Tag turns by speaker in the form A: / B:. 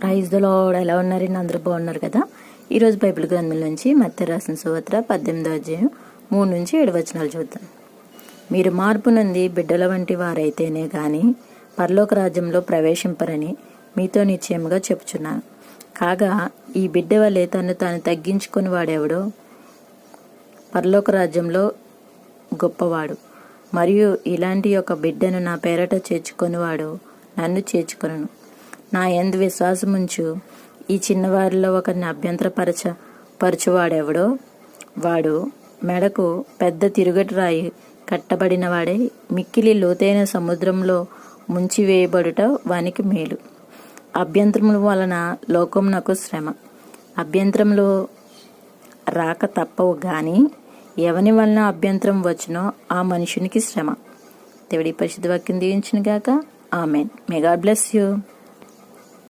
A: Praise the lord. ఎలా ఉన్నారండి? అందరూ బాగున్నారు కదా? ఈరోజు బైబిల్ గ్రంథం నుంచి మత్తయి రాసిన సువార్త 18వ అధ్యాయం 3-7 వచనాలు చూద్దాం. మీరు మార్పు నుండి బిడ్డల వంటి వారైతేనే గాని పరలోక రాజ్యంలో ప్రవేశింపరని మీతో నిశ్చయముగా చెప్పుచున్నాను. కాగా ఈ బిడ్డ వలె తను తాను తగ్గించుకుని వాడెవడో పరలోక రాజ్యంలో గొప్పవాడు. మరియు ఇలాంటి ఒక బిడ్డను నా పేరట చేర్చుకొనివాడు నన్ను చేర్చుకొనును. నా యందు విశ్వాసముంచు ఈ చిన్నవారిలో ఒకరిని పరచువాడెవడో వాడు మెడకు పెద్ద తిరుగటి రాయి కట్టబడిన వాడే మిక్కిలి లోతైన సముద్రంలో ముంచివేయబడుట వానికి మేలు. అభ్యంతరముల వలన లోకమునకు శ్రమ. అభ్యంతరములు రాక తప్పవు గాని ఎవని వలన అభ్యంతరం వచ్చునో ఆ మనుషునికి శ్రమ. దేవుడి పరిశుద్ధ వాక్యం దీవించును గాక. Amen. May God bless you.